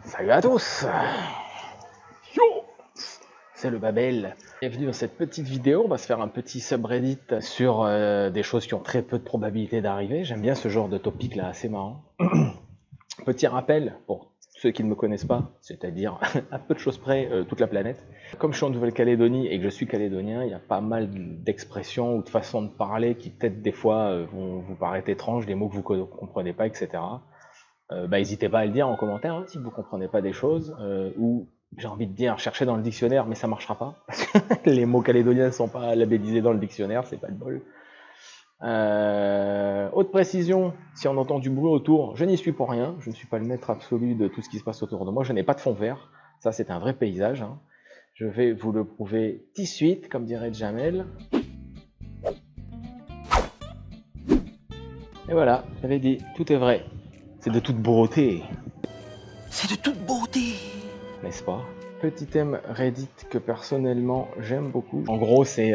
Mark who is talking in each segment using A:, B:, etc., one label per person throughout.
A: Salut à tous. Yo, c'est le Babel. Bienvenue dans cette petite vidéo. On va se faire un petit subreddit sur des choses qui ont très peu de probabilité d'arriver. J'aime bien ce genre de topic là, assez marrant. Petit rappel pour ceux qui ne me connaissent pas, c'est-à-dire à peu de choses près toute la planète. Comme je suis en Nouvelle-Calédonie et que je suis calédonien, il y a pas mal d'expressions ou de façons de parler qui peut-être des fois vont vous paraître étranges, des mots que vous ne comprenez pas, etc. N'hésitez pas à le dire en commentaire hein, si vous ne comprenez pas des choses, ou j'ai envie de dire cherchez dans le dictionnaire, mais ça marchera pas, parce que les mots calédoniens ne sont pas labellisés dans le dictionnaire, c'est pas de bol. Autre précision, si on entend du bruit autour, je n'y suis pour rien, je ne suis pas le maître absolu de tout ce qui se passe autour de moi, je n'ai pas de fond vert, ça c'est un vrai paysage, hein. Je vais vous le prouver tout de suite, comme dirait Jamel. Et voilà, j'avais dit, tout est vrai. C'est de toute beauté.
B: C'est de toute beauté.
A: N'est-ce pas? Petit thème Reddit que personnellement j'aime beaucoup. En gros, c'est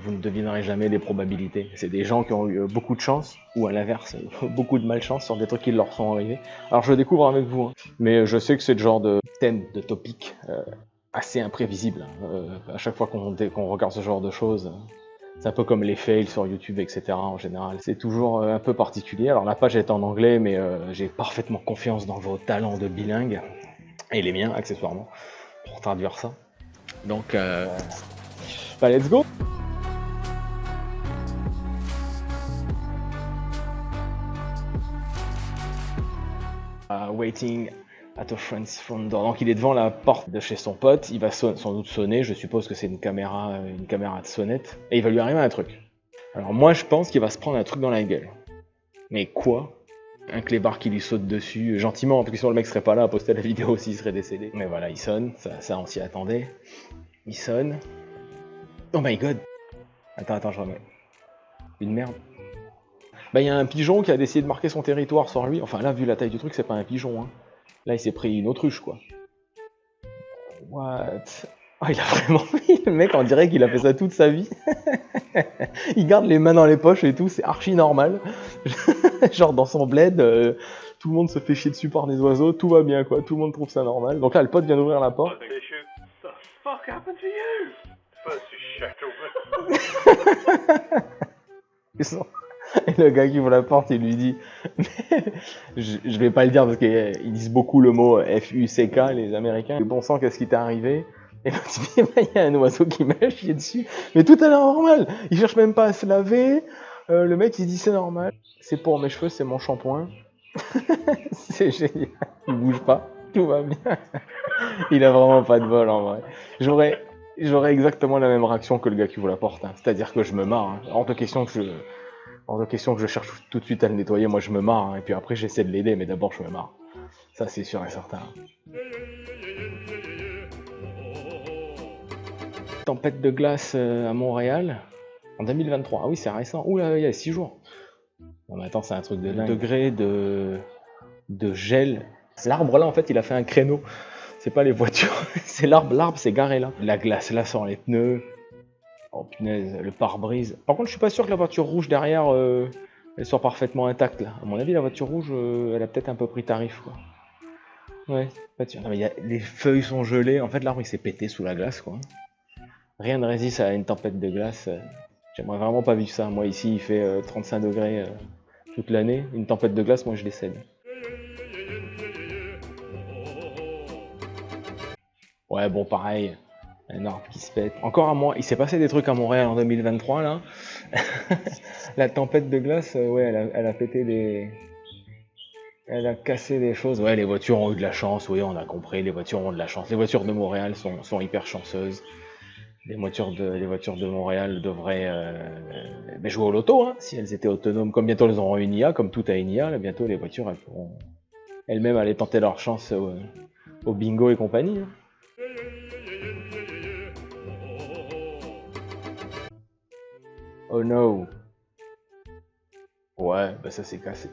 A: vous ne devinerez jamais les probabilités. C'est des gens qui ont eu beaucoup de chance, ou à l'inverse, beaucoup de malchance sur des trucs qui leur sont arrivés. Alors je découvre avec vous, hein. Mais je sais que c'est le genre de thème, de topic assez imprévisible. À chaque fois qu'on regarde ce genre de choses. C'est un peu comme les fails sur YouTube, etc. en général. C'est toujours un peu particulier. Alors la page est en anglais, mais j'ai parfaitement confiance dans vos talents de bilingue, et les miens accessoirement, pour traduire ça. Donc, let's go! Waiting at a friend's front door. Donc il est devant la porte de chez son pote, il va sans doute sonner, je suppose que c'est une caméra de sonnette, et il va lui arriver un truc. Alors moi je pense qu'il va se prendre un truc dans la gueule. Mais quoi? Un clébard qui lui saute dessus, gentiment, parce que sinon le mec serait pas là à poster la vidéo s'il serait décédé. Mais voilà, il sonne, ça on s'y attendait. Il sonne. Oh my god! Attends, je remets. Une merde. Bah il y a un pigeon qui a décidé de marquer son territoire sur lui. Enfin là, vu la taille du truc, c'est pas un pigeon, hein. Là, il s'est pris une autruche, quoi. What? Oh, il a vraiment pris, le mec, on dirait qu'il a fait ça toute sa vie. Il garde les mains dans les poches et tout, c'est archi normal. Genre dans son bled, tout le monde se fait chier dessus par des oiseaux, tout va bien, quoi. Tout le monde trouve ça normal. Donc là, le pote vient d'ouvrir la porte. Et le gars qui ouvre la porte, il lui dit, je vais pas le dire parce qu'ils disent beaucoup le mot F-U-C-K, les Américains. Bon sang, qu'est-ce qui t'est arrivé? Et l'autre dit, il y a un oiseau qui m'a chié dessus. Mais tout a l'air normal. Il cherche même pas à se laver. Le mec, il dit, c'est normal. C'est pour mes cheveux, c'est mon shampoing. C'est génial. Il bouge pas. Tout va bien. Il a vraiment pas de bol, en vrai. J'aurais exactement la même réaction que le gars qui ouvre la porte. Hein. C'est-à-dire que je me marre. Hein. Hors de question que je cherche tout de suite à le nettoyer. Moi, je me marre. Hein. Et puis après, j'essaie de l'aider. Mais d'abord, je me marre. Ça, c'est sûr et certain. Tempête de glace à Montréal en 2023. Ah oui, c'est récent. Oula, il y a 6 jours. Non, mais attends, c'est un truc de dingue. Degré de gel. L'arbre là, en fait, il a fait un créneau. C'est pas les voitures, c'est l'arbre. L'arbre s'est garé là. La glace là sur les pneus. Oh punaise, le pare-brise. Par contre, je suis pas sûr que la voiture rouge derrière, elle soit parfaitement intacte là. À mon avis, la voiture rouge, elle a peut-être un peu pris tarif quoi. Ouais, pas sûr. Non, mais les feuilles sont gelées. En fait, l'arbre il s'est pété sous la glace quoi. Rien ne résiste à une tempête de glace. J'aimerais vraiment pas vivre ça. Moi ici il fait 35 degrés toute l'année. Une tempête de glace, moi je décède. Ouais bon pareil, un arbre qui se pète. Encore à moi, il s'est passé des trucs à Montréal en 2023 là. La tempête de glace, ouais elle a pété des... Elle a cassé des choses. Ouais les voitures ont eu de la chance, oui on a compris, les voitures ont de la chance. Les voitures de Montréal sont hyper chanceuses. Les voitures de Montréal devraient jouer au loto, hein, si elles étaient autonomes. Comme bientôt elles auront une IA, comme tout a une IA, là, bientôt les voitures elles pourront elles-mêmes aller tenter leur chance au bingo et compagnie. Hein. Oh no. Ouais, bah ça s'est cassé.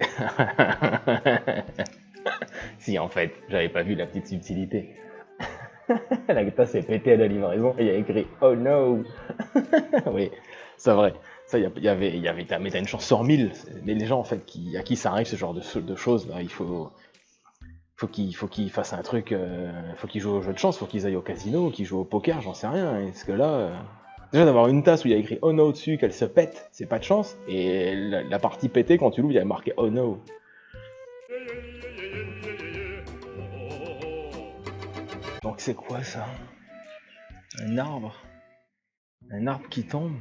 A: Si en fait, j'avais pas vu la petite subtilité. La guitare s'est pétée à la livraison et il y a écrit oh no. Oui, c'est vrai. Ça, il y avait mais t'as une chance sur 1000. Mais les gens en fait à qui ça arrive ce genre de choses, là, il faut faut qu'il fasse un truc, faut qu'il joue au jeu de chance, faut qu'ils aillent au casino, qu'ils jouent au poker, j'en sais rien. Parce que là, déjà d'avoir une tasse où il y a écrit Oh no dessus, qu'elle se pète, c'est pas de chance. Et la partie pétée, quand tu l'ouvres, il y a marqué Oh no. Donc c'est quoi ça? Un arbre. Un arbre qui tombe.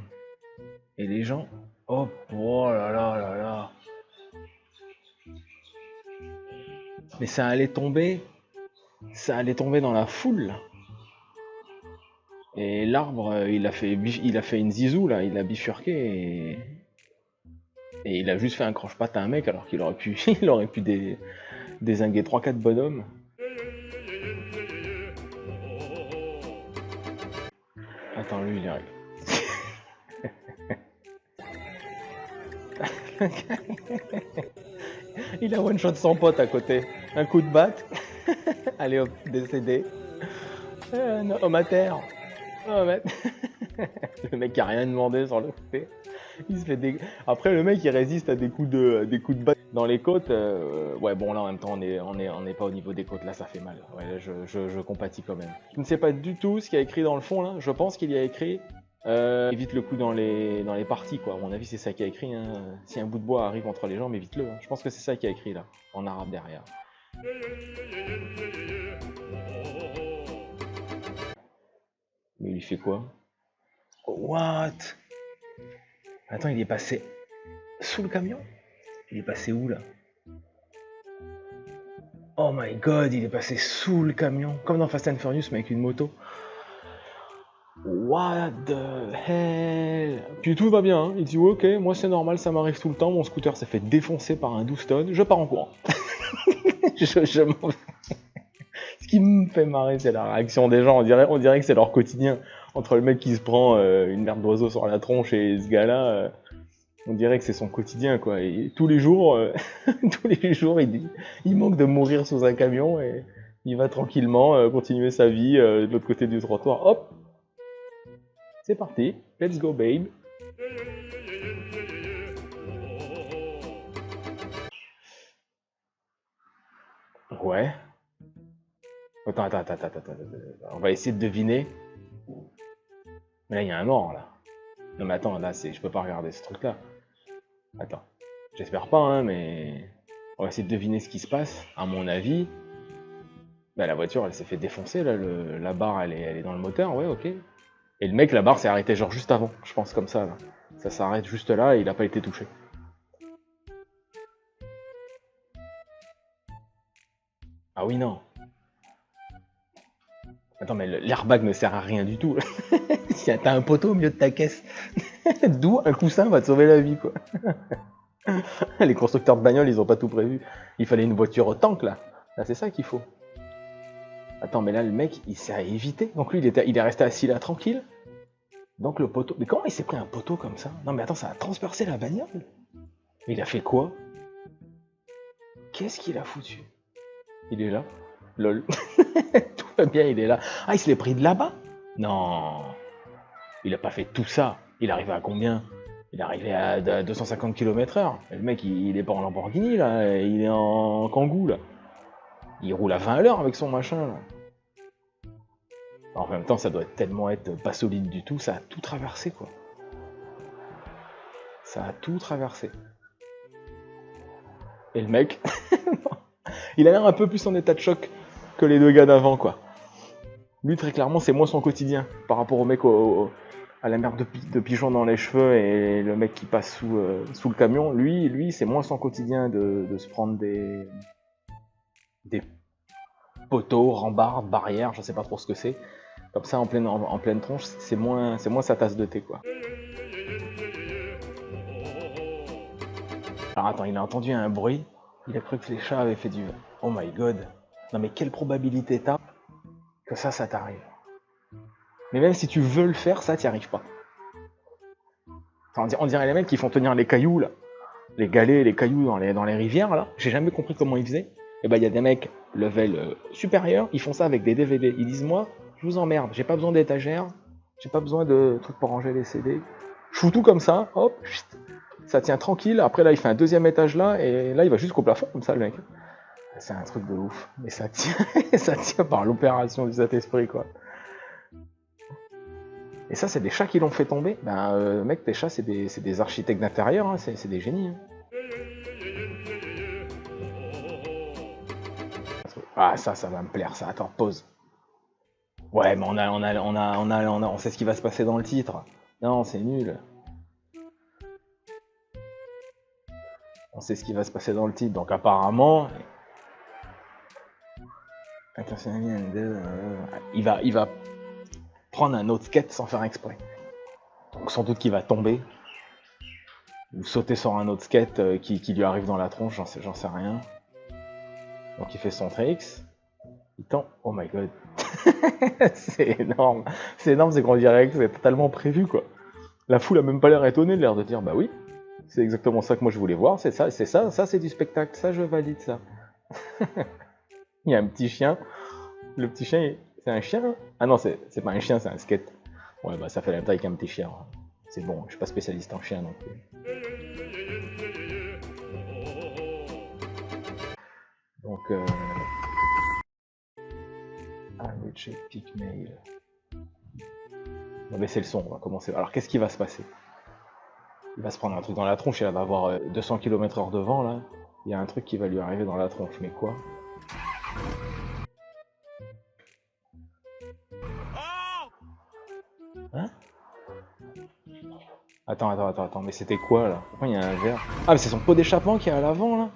A: Et les gens... Oh, oh là là là là. Mais ça allait tomber dans la foule. Là. Et l'arbre, il a fait une zizou là, il a bifurqué et il a juste fait un croche-patte à un mec alors qu'il aurait pu, il aurait pu dézinguer 3-4 bonhommes. Attends, lui il arrive. Il a one shot son pote à côté. Un coup de batte. Allez hop, décédé. Non, homme à terre. Le mec qui a rien demandé sur le côté. Il se fait des... Après le mec il résiste à des coups de batte dans les côtes. Ouais bon là en même temps on est pas au niveau des côtes, là ça fait mal. Ouais là, je compatis quand même. Je ne sais pas du tout ce qu'il y a écrit dans le fond là. Je pense qu'il y a écrit évite le coup dans les parties quoi. À mon avis c'est ça qu'il y a écrit. Hein. Si un bout de bois arrive entre les jambes, évite-le. Hein. Je pense que c'est ça qu'il y a écrit là, en arabe derrière. Mais il fait quoi? What? Attends, il est passé sous le camion? Il est passé où là? Oh my god, il est passé sous le camion, comme dans Fast and Furious mais avec une moto. What the hell? Puis tout va bien, hein. Il dit ok, moi c'est normal, ça m'arrive tout le temps, mon scooter s'est fait défoncer par un 12 tonnes, je pars en courant. je m'en vais. Ce qui me fait marrer, c'est la réaction des gens, on dirait que c'est leur quotidien. Entre le mec qui se prend une merde d'oiseau sur la tronche et ce gars-là, on dirait que c'est son quotidien, quoi. Et tous les jours, il manque de mourir sous un camion et il va tranquillement continuer sa vie de l'autre côté du trottoir. Hop, c'est parti, let's go, babe. Ouais. Attends. On va essayer de deviner. Mais là, il y a un mort, là. Non, mais attends, là, je peux pas regarder ce truc-là. Attends. J'espère pas, hein, mais... On va essayer de deviner ce qui se passe. À mon avis... Bah, la voiture, elle s'est fait défoncer, là. La barre, elle est dans le moteur, ouais, ok. Et le mec, la barre s'est arrêtée genre juste avant. Je pense comme ça, là. Ça s'arrête juste là et il a pas été touché. Ah oui, non. Attends, mais l'airbag ne sert à rien du tout. T'as un poteau au milieu de ta caisse. D'où un coussin va te sauver la vie, quoi. Les constructeurs de bagnoles, ils ont pas tout prévu. Il fallait une voiture au tank, là. Là, c'est ça qu'il faut. Attends, mais là, le mec, il s'est évité. Donc lui, il est resté assis là, tranquille. Donc le poteau... Mais comment il s'est pris un poteau comme ça? Non, mais attends, ça a transpercé la bagnole. Mais il a fait quoi? Qu'est-ce qu'il a foutu? Il est là. Lol. Tout va bien, il est là. Ah, il se l'est pris de là-bas? Non. Il a pas fait tout ça. Il est arrivé à combien? Il est arrivé à 250 km/h. Le mec, il est pas en Lamborghini, là. Il est en Kangoo, là. Il roule à 20 à l'heure avec son machin, là. En même temps, ça doit tellement être pas solide du tout. Ça a tout traversé, quoi. Ça a tout traversé. Et le mec... il a l'air un peu plus en état de choc que les deux gars d'avant, quoi. Lui, très clairement, c'est moins son quotidien par rapport au mec à la merde de pigeon dans les cheveux et le mec qui passe sous le camion. Lui, c'est moins son quotidien de se prendre des poteaux, rambardes, barrières, je sais pas trop ce que c'est. Comme ça, en pleine tronche, c'est moins sa tasse de thé, quoi. Alors attends, il a entendu un bruit. Il a cru que les chats avaient fait du... Oh my god. Non mais quelle probabilité t'as que ça t'arrive. Mais même si tu veux le faire, ça t'y arrive pas. Enfin, on dirait les mecs qui font tenir les cailloux là. Les galets, les cailloux dans les rivières là. J'ai jamais compris comment ils faisaient. Et bah il y a des mecs level supérieur, ils font ça avec des DVD. Ils disent moi, je vous emmerde, j'ai pas besoin d'étagère, j'ai pas besoin de trucs pour ranger les CD. Je fous tout comme ça, hop, chut, ça tient tranquille. Après là il fait un deuxième étage là, et là il va jusqu'au plafond comme ça le mec. C'est un truc de ouf. Mais ça tient, ça tient par l'opération du Saint-Esprit, quoi. Et ça, c'est des chats qui l'ont fait tomber. Ben, mec, tes chats, c'est des architectes d'intérieur, hein, c'est des génies. Hein. Ah, ça va me plaire, ça. Attends, pause. Ouais, mais on sait ce qui va se passer dans le titre. Non, c'est nul. On sait ce qui va se passer dans le titre, donc apparemment... Il va prendre un autre skate sans faire exprès. Donc sans doute qu'il va tomber. Ou sauter sur un autre skate qui lui arrive dans la tronche, j'en sais rien. Donc il fait son tricks. Il tend... Oh my god. C'est énorme. C'est énorme, c'est qu'on dirait que c'est totalement prévu, quoi. La foule a même pas l'air étonnée, l'air de dire, bah oui, c'est exactement ça que moi je voulais voir, c'est ça c'est du spectacle, ça je valide ça. Il y a un petit chien. Le petit chien, c'est un chien? Ah non, c'est pas un chien, c'est un skate. Ouais, bah ça fait la même taille qu'un petit chien. C'est bon, je suis pas spécialiste en chien non plus. Donc, Richard Peak Mail. On va baisser le son, on va commencer. Alors, qu'est-ce qui va se passer? Il va se prendre un truc dans la tronche, il va avoir 200 km/h de vent là. Il y a un truc qui va lui arriver dans la tronche, mais quoi? Hein? Attends, mais c'était quoi là? Pourquoi il y a un verre? Ah, mais c'est son pot d'échappement qui est à l'avant là?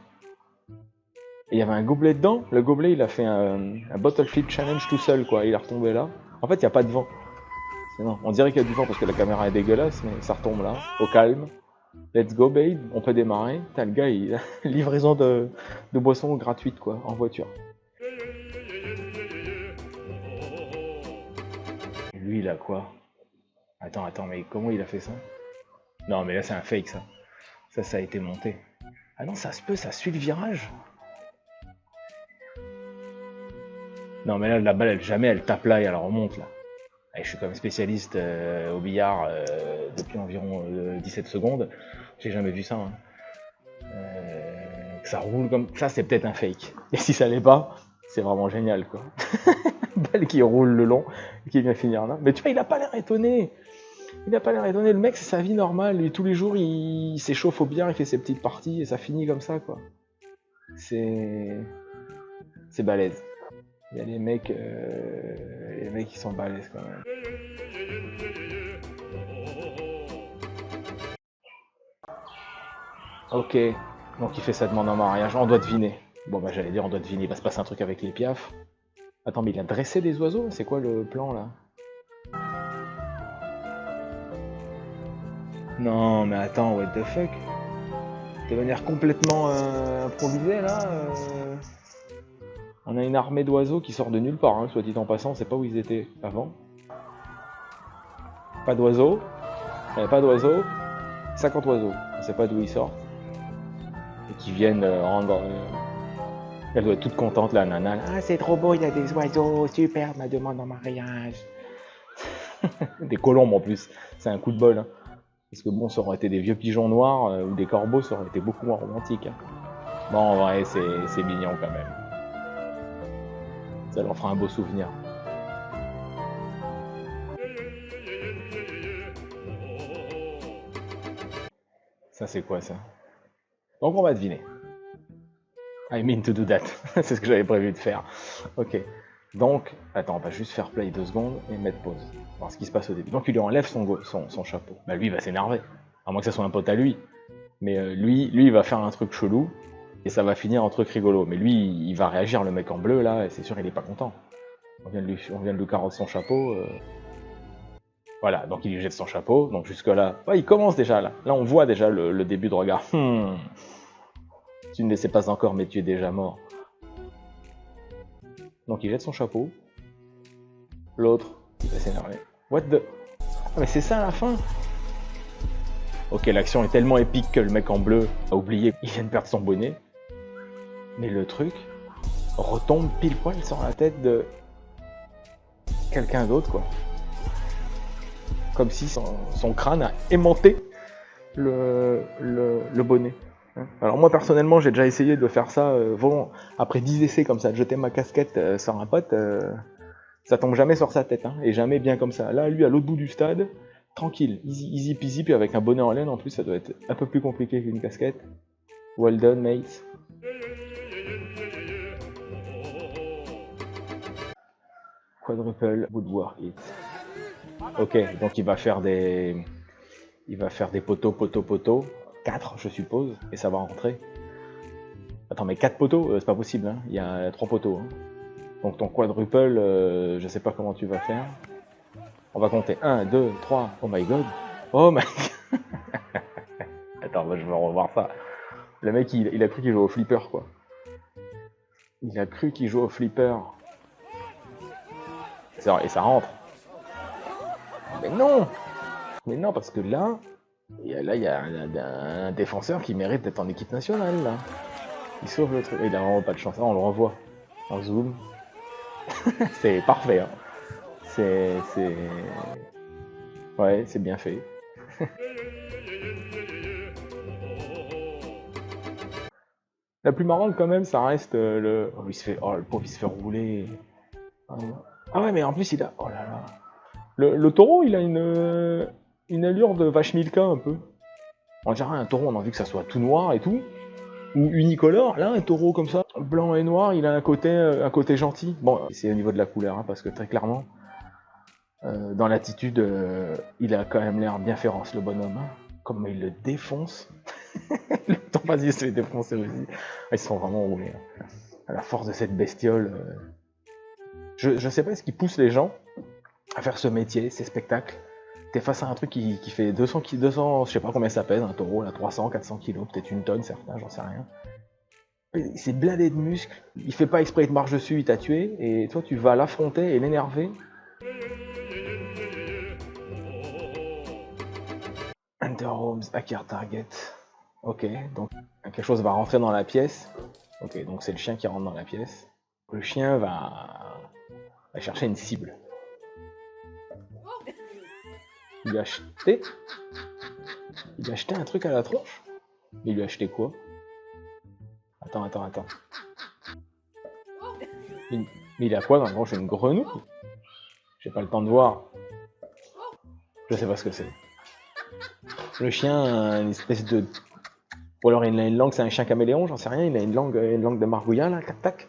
A: Et il y avait un gobelet dedans. Le gobelet, il a fait un bottle flip challenge tout seul, quoi. Il est retombé là. En fait, il n'y a pas de vent. Non, on dirait qu'il y a du vent parce que la caméra est dégueulasse, mais ça retombe là, au calme. Let's go, babe. On peut démarrer. T'as le gars, il a livraison de boissons gratuite, quoi, en voiture. Et lui, il a quoi? Attends, mais comment il a fait ça? Non, mais là, c'est un fake, ça. Ça a été monté. Ah non, ça se peut, ça suit le virage. Non, mais là, la balle, elle tape là et elle remonte, là. Et je suis quand même spécialiste au billard depuis environ 17 secondes. J'ai jamais vu ça. Hein. Que ça roule comme ça, c'est peut-être un fake. Et si ça l'est pas, c'est vraiment génial, quoi. Balle qui roule le long et qui vient finir là. Mais tu vois, il a pas l'air étonné. Il a pas l'air étonné. Le mec, c'est sa vie normale. Et tous les jours, il s'échauffe au billard, il fait ses petites parties et ça finit comme ça, quoi. C'est balèze. Il y a les mecs qui sont balèzes quand même. Ok, donc il fait sa demande en mariage, on doit deviner. Bon bah j'allais dire on doit deviner, il va se passer un truc avec les piafs. Attends, mais il a dressé des oiseaux? C'est quoi le plan là? Non mais attends, what the fuck? De manière complètement improvisée là On a une armée d'oiseaux qui sort de nulle part, hein, soit dit en passant, on sait pas où ils étaient avant. Pas d'oiseaux, pas d'oiseaux, 50 oiseaux, on sait pas d'où ils sortent. Et qui viennent rendre... Elle doit être toute contente, la nana. Ah, c'est trop beau, il y a des oiseaux, super, ma demande en mariage. Des colombes en plus, c'est un coup de bol. Hein. Parce que bon, ça aurait été des vieux pigeons noirs ou des corbeaux, ça aurait été beaucoup moins romantique. Hein. Bon, en vrai, c'est mignon quand même. Ça leur fera un beau souvenir. Ça, c'est quoi ça? Donc, on va deviner. I mean to do that. C'est ce que j'avais prévu de faire. Ok. Donc, attends, on va juste faire play 2 secondes et mettre pause. Voir ce qui se passe au début. Donc, il lui enlève son chapeau. Bah, lui, il va s'énerver. À moins que ça soit un pote à lui. Mais lui, il va faire un truc chelou. Et ça va finir en truc rigolo. Mais lui, il va réagir, le mec en bleu, là, et c'est sûr, il est pas content. On vient de lui carotter son chapeau. Voilà, donc il lui jette son chapeau. Donc jusque-là, ouais, il commence déjà, là. Là, on voit déjà le début de regard. Tu ne le sais pas encore, mais tu es déjà mort. Donc il jette son chapeau. L'autre, il va s'énerver. What the... Ah, mais c'est ça, la fin. Ok, l'action est tellement épique que le mec en bleu a oublié qu'il vient de perdre son bonnet. Mais le truc retombe pile poil sur la tête de quelqu'un d'autre, quoi. Comme si son crâne a aimanté le bonnet. Alors moi personnellement j'ai déjà essayé de faire ça, après 10 essais comme ça, de jeter ma casquette sur un pote, ça tombe jamais sur sa tête, hein, et jamais bien comme ça. Là lui à l'autre bout du stade, tranquille, easy peasy, puis avec un bonnet en laine en plus ça doit être un peu plus compliqué qu'une casquette. Well done mate. Quadruple woodwork hit. Ok, donc il va faire des poteaux, 4 je suppose, et ça va rentrer. Attends, mais 4 poteaux, c'est pas possible, hein. Il y a 3 poteaux. Hein. Donc ton quadruple, je sais pas comment tu vas faire. On va compter 1, 2, 3, oh my god. Oh my god. Attends, je vais revoir ça. Le mec, il a cru qu'il jouait au flipper, quoi. Il a cru qu'il jouait au flipper. Et ça rentre. Mais non. Mais non, parce que là, il y a un défenseur qui mérite d'être en équipe nationale, là. Il sauve le truc. Il a vraiment pas de chance. Ah, on le revoit. En zoom. C'est parfait, hein. C'est... Ouais, c'est bien fait. La plus marrante quand même, ça reste le... Oh, le pauvre, il se fait rouler. Ah ouais, mais en plus, il a... Oh là là. Le taureau, il a une allure de vache Milka, un peu. On dirait un taureau, on a envie que ça soit tout noir et tout. Ou unicolore. Là, un taureau comme ça, blanc et noir, il a un côté gentil. Bon, c'est au niveau de la couleur, hein, parce que très clairement, dans l'attitude, il a quand même l'air bien féroce, le bonhomme. Hein. Comment il le défonce. Le temps vas-y, il se fait défoncer aussi. Ils sont vraiment roulés. Hein. À la force de cette bestiole. Je sais pas ce qui pousse les gens à faire ce métier, ces spectacles. T'es face à un truc qui fait 200, je sais pas combien ça pèse, un taureau, là, 300, 400 kilos, peut-être une tonne, certains, j'en sais rien. C'est blindé de muscles, il fait pas exprès, il te marche dessus, il t'a tué, et toi tu vas l'affronter et l'énerver. Enter homes, hacker target. Ok, donc quelque chose va rentrer dans la pièce. Ok, donc c'est le chien qui rentre dans la pièce. Le chien va chercher une cible. Il lui a acheté un truc à la tronche. Il lui a acheté quoi? Attends. Mais il a quoi dans la tronche? Une grenouille? J'ai pas le temps de voir. Je sais pas ce que c'est. Le chien a une espèce de... Ou alors il a une langue, c'est un chien caméléon, j'en sais rien. Il a une langue de margouillat là, tac tac.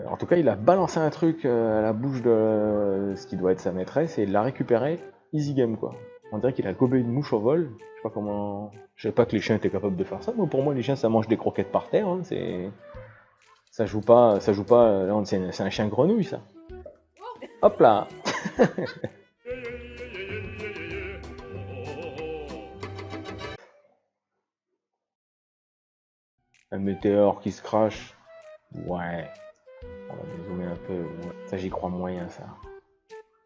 A: En tout cas, il a balancé un truc à la bouche de ce qui doit être sa maîtresse et il l'a récupéré. Easy game quoi. On dirait qu'il a gobé une mouche au vol. Je sais pas comment. Je savais pas que les chiens étaient capables de faire ça. Mais pour moi, les chiens ça mange des croquettes par terre. Hein. Ça joue pas. Là, c'est un chien grenouille ça. Hop là. Un météore qui se crache. Ouais. On va dézoomer un peu. Ouais. Ça, j'y crois moyen, ça.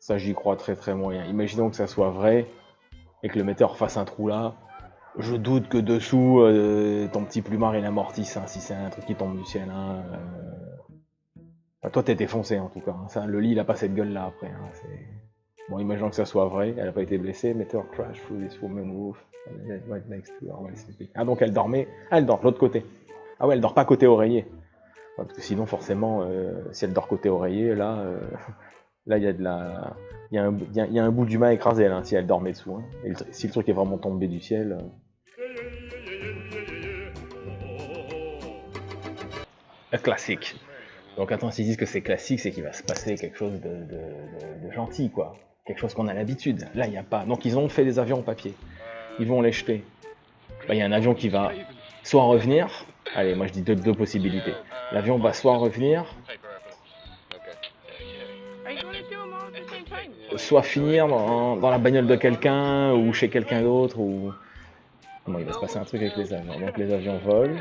A: Ça, j'y crois très moyen. Imaginons que ça soit vrai et que le météore fasse un trou là. Je doute que dessous, ton petit plumard il amortisse, hein, si c'est un truc qui tombe du ciel. Hein, Enfin, toi, t'es défoncé en tout cas. Hein. Ça, le lit, il a pas cette gueule là après. Hein. Bon, imaginons que ça soit vrai. Elle a pas été blessée. Meteor crash through this woman's roof. Right next to her while sleeping. Ah, donc elle dormait. Ah, elle dort de l'autre côté. Ah ouais, elle dort pas côté oreiller. Parce que sinon, forcément, si elle dort côté oreiller, là, là, il y a de la... Il y a un bout d'humain écrasé, là, si elle dormait dessous. Hein. Et si le truc est vraiment tombé du ciel... Classique. Donc attends, s'ils disent que c'est classique, c'est qu'il va se passer quelque chose de gentil, quoi. Quelque chose qu'on a l'habitude. Là, il n'y a pas. Donc ils ont fait des avions en papier. Ils vont les jeter. Il y a un avion qui va soit revenir... Allez, moi je dis deux possibilités. L'avion va soit revenir... soit finir dans la bagnole de quelqu'un, ou chez quelqu'un d'autre, ou... Bon, il va se passer un truc avec les avions. Donc les avions volent.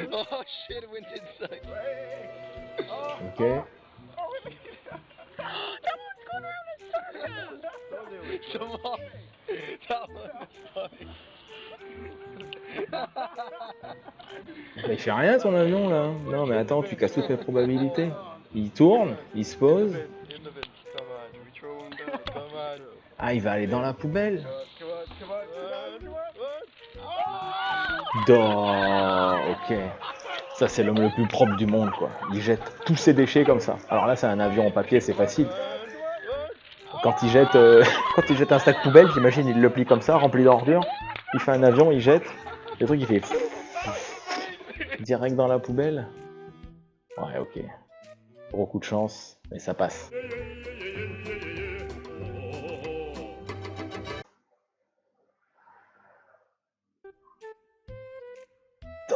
A: Ok. Il fait rien ton avion là. Non mais attends, tu casses toutes les probabilités. Il tourne, il se pose. Ah, il va aller dans la poubelle. Ok. Ça, c'est l'homme le plus propre du monde, quoi. Il jette tous ses déchets comme ça. Alors là, c'est un avion en papier, c'est facile. Quand il jette, quand il jette un sac poubelle, j'imagine, il le plie comme ça, rempli d'ordures. Il fait un avion, il jette. Le truc, il fait direct dans la poubelle. Ouais, ok. Gros coup de chance, mais ça passe.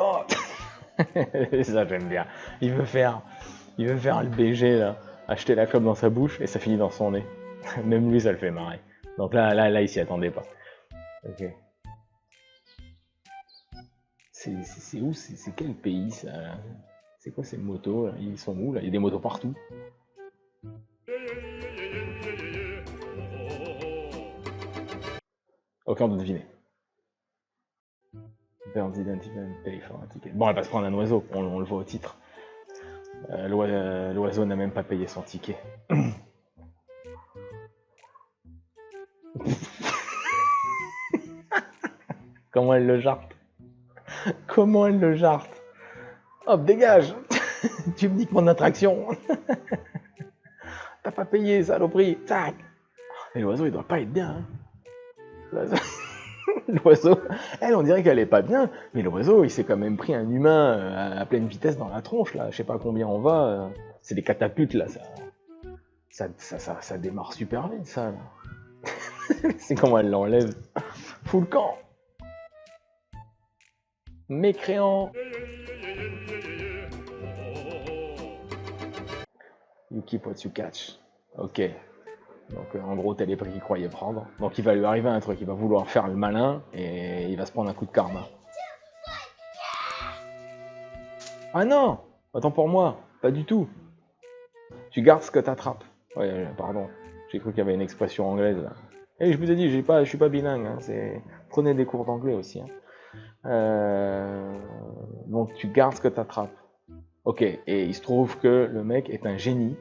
A: Oh ça, j'aime bien. Il veut faire le BG, là. Acheter la clope dans sa bouche et ça finit dans son nez. Même lui, ça le fait marrer. Donc là, il s'y attendait pas. Ok. C'est où? C'est quel pays, ça? C'est quoi ces motos, là? Ils sont où, là? Il y a des motos partout. Aucun de deviner. Birds identify and pay for a ticket. Bon, elle va se prendre un oiseau, on le voit au titre. L'oiseau n'a même pas payé son ticket. Comment elle le jarte? Comment elle le jarte? Hop, dégage! Tu me niques mon attraction! T'as pas payé, saloperie! Tac! Et l'oiseau, il doit pas être bien, hein. L'oiseau, elle, on dirait qu'elle est pas bien, mais l'oiseau, il s'est quand même pris un humain à pleine vitesse dans la tronche, là. Je sais pas combien on va. C'est des catapultes, là. Ça démarre super vite, ça, là. C'est comment elle l'enlève. Full camp! Mécréant! You keep what you catch. Ok. Donc en gros, tel est pris qu'il croyait prendre. Donc il va lui arriver un truc, il va vouloir faire le malin et il va se prendre un coup de karma. Ah non! Attends pour moi, pas du tout. Tu gardes ce que t'attrapes. Ouais, pardon. J'ai cru qu'il y avait une expression anglaise là. Et je vous ai dit, je suis pas bilingue. Hein. Prenez des cours d'anglais aussi. Hein. Donc tu gardes ce que t'attrapes. Ok, et il se trouve que le mec est un génie.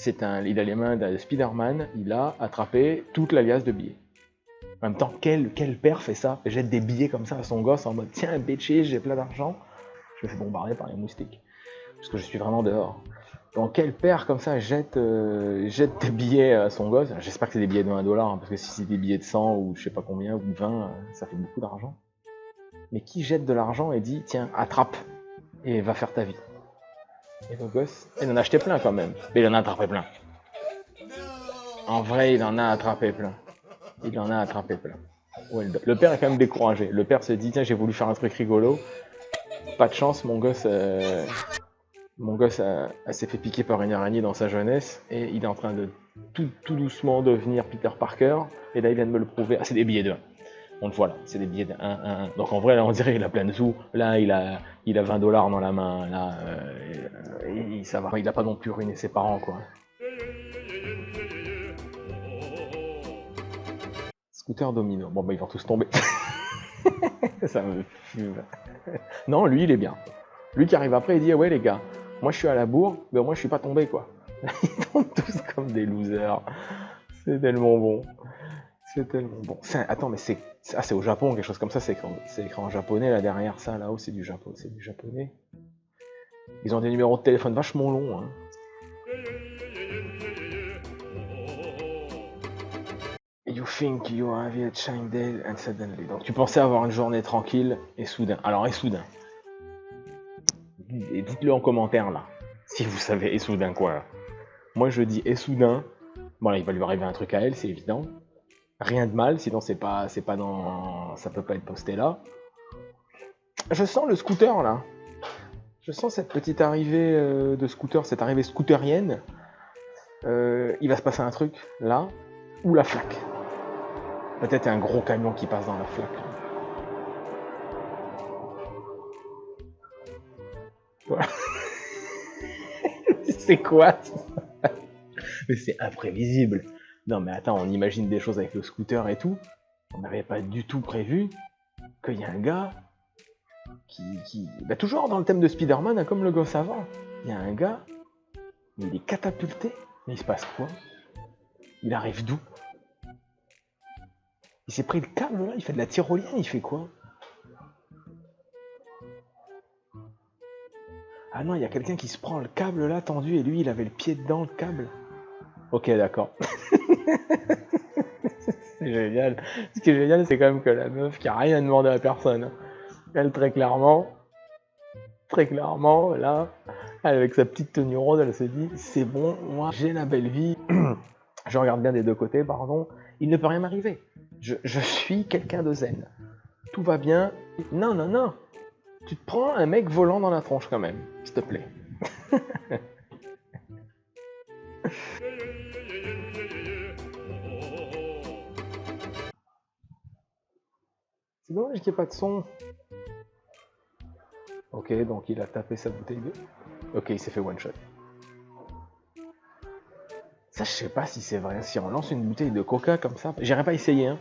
A: Il a les mains de Spider-Man, il a attrapé toute la liasse de billets. En même temps, quel père fait ça? Jette des billets comme ça à son gosse en mode tiens, bitché, j'ai plein d'argent. Je me fais bombarder par les moustiques. Parce que je suis vraiment dehors. Donc quel père comme ça jette des billets à son gosse? J'espère que c'est des billets de 1$, hein, parce que si c'est des billets de 100 ou je sais pas combien, ou 20, ça fait beaucoup d'argent. Mais qui jette de l'argent et dit tiens, attrape et va faire ta vie? Et le gosse, il en a acheté plein quand même, mais il en a attrapé plein. En vrai, il en a attrapé plein. Il en a attrapé plein. Ouais, le père est quand même découragé. Le père se dit tiens, j'ai voulu faire un truc rigolo. Pas de chance, mon gosse s'est fait piquer par une araignée dans sa jeunesse et il est en train de tout doucement devenir Peter Parker. Et là, il vient de me le prouver. Ah, c'est des billets de 1. On le voit là, c'est des billets de 1. Donc en vrai, là, on dirait qu'il a plein de sous. Là, il a 20$ dans la main. Là, ça va. Il a pas non plus ruiné ses parents, quoi. Scooter domino. Bon, bah, ils vont tous tomber. Ça me fume. Non, lui, il est bien. Lui qui arrive après, il dit ouais, les gars, moi je suis à la bourre, mais moi je suis pas tombé, quoi. Ils tombent tous comme des losers. C'est tellement bon. C'est tellement bon. Attends, mais c'est au Japon, quelque chose comme ça, c'est écrit en japonais là derrière ça, là-haut, c'est du Japon, c'est du japonais. Ils ont des numéros de téléphone vachement longs. Hein. You think you have a shine day and suddenly. Donc tu pensais avoir une journée tranquille et soudain. Alors et soudain. Et dites-le en commentaire là, si vous savez et soudain quoi. Là. Moi je dis et soudain. Bon là, il va lui arriver un truc à elle, c'est évident. Rien de mal, sinon c'est pas dans, ça peut pas être posté là. Je sens le scooter là. Je sens cette petite arrivée de scooter, cette arrivée scooterienne. Il va se passer un truc là, ou la flaque. Peut-être un gros camion qui passe dans la flaque. Voilà. C'est quoi ça? Mais c'est imprévisible. Non mais attends, on imagine des choses avec le scooter et tout. On n'avait pas du tout prévu qu'il y a un gars qui... Bah, toujours dans le thème de Spider-Man, hein, comme le gosse avant. Il y a un gars, mais il est catapulté. Mais il se passe quoi? Il arrive d'où? Il s'est pris le câble là, il fait de la tyrolienne, il fait quoi? Ah non, il y a quelqu'un qui se prend le câble là tendu et lui il avait le pied dedans le câble. Ok, d'accord. C'est génial. Ce qui est génial, c'est quand même que la meuf qui a rien demandé à personne, elle très clairement, là, avec sa petite tenue rose, elle se dit c'est bon, moi j'ai la belle vie. Je regarde bien des deux côtés, pardon. Il ne peut rien m'arriver. Je suis quelqu'un de zen. Tout va bien. Non, non, non. Tu te prends un mec volant dans la tronche quand même, s'il te plaît. C'est dommage qu'il n'y ait pas de son. Ok, donc il a tapé sa bouteille de... Ok, il s'est fait one shot. Ça, je sais pas si c'est vrai. Si on lance une bouteille de coca comme ça, j'irai pas essayer, hein.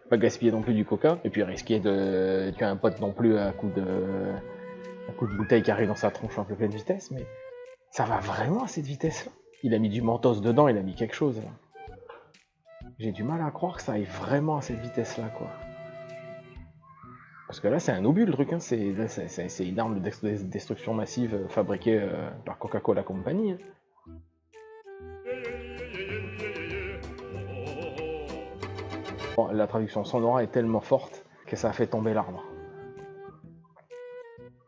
A: Pas gaspiller non plus du coca, et puis risquer de tuer un pote non plus à coup de bouteille qui arrive dans sa tronche un peu pleine vitesse, mais ça va vraiment à cette vitesse-là. Il a mis du mentos dedans, il a mis quelque chose là. J'ai du mal à croire que ça aille vraiment à cette vitesse-là, quoi. Parce que là, c'est un obus le truc, hein. C'est une arme de destruction massive fabriquée par Coca-Cola Company. Hein. Bon, la traduction sonore est tellement forte que ça a fait tomber l'arbre.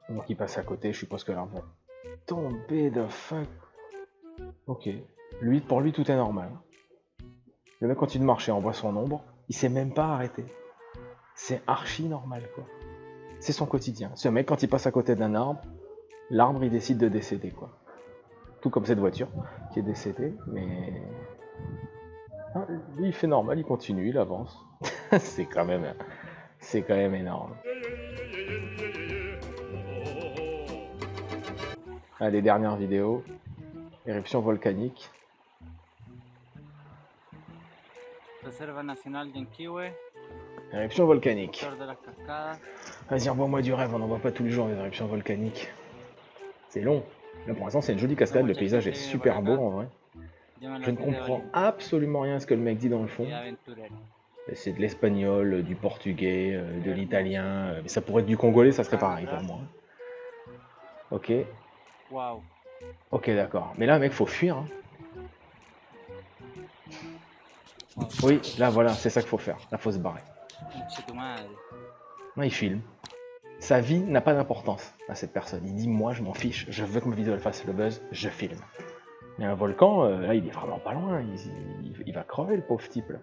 A: Donc il passe à côté, je suppose que l'arbre va tomber de fuck. Ok. Pour lui, tout est normal. Le mec continue de marcher, on voit son ombre. Il s'est même pas arrêté. C'est archi normal, quoi. C'est son quotidien. Ce mec, quand il passe à côté d'un arbre, l'arbre, il décide de décéder, quoi. Tout comme cette voiture, qui est décédée, mais... Ah, lui, il fait normal, il continue, il avance. c'est quand même énorme. Allez, dernière vidéo. Éruption volcanique.
C: Reserva Nacional Yanquihue,
A: Éruption volcanique.
C: Flor de las Cascadas.
A: Vas-y, envoie-moi du rêve, on n'en voit pas tous les jours des éruptions volcaniques. C'est long. Là, pour l'instant, c'est une jolie cascade, le paysage est super beau, en vrai. Je ne comprends absolument rien à ce que le mec dit dans le fond. C'est de l'espagnol, du portugais, de l'italien. Mais ça pourrait être du congolais, ça serait pareil pour moi. Ok.
C: Wow.
A: Ok, d'accord. Mais là, mec, faut fuir. Hein. Oui, là, voilà, c'est ça qu'il faut faire. Là, faut se barrer. Non, il filme. Sa vie n'a pas d'importance à cette personne. Il dit, moi, je m'en fiche. Je veux que ma vidéo elle fasse le buzz. Je filme. Mais un volcan, là, il est vraiment pas loin. Il va crever, le pauvre type. Là.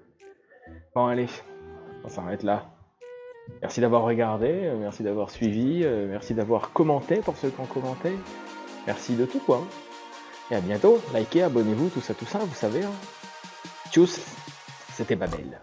A: Bon, allez. On s'arrête là. Merci d'avoir regardé. Merci d'avoir suivi. Merci d'avoir commenté pour ceux qui ont commenté. Merci de tout, quoi. Et à bientôt. Likez, abonnez-vous, tout ça, vous savez. Hein. Tchuss. C'était Babel.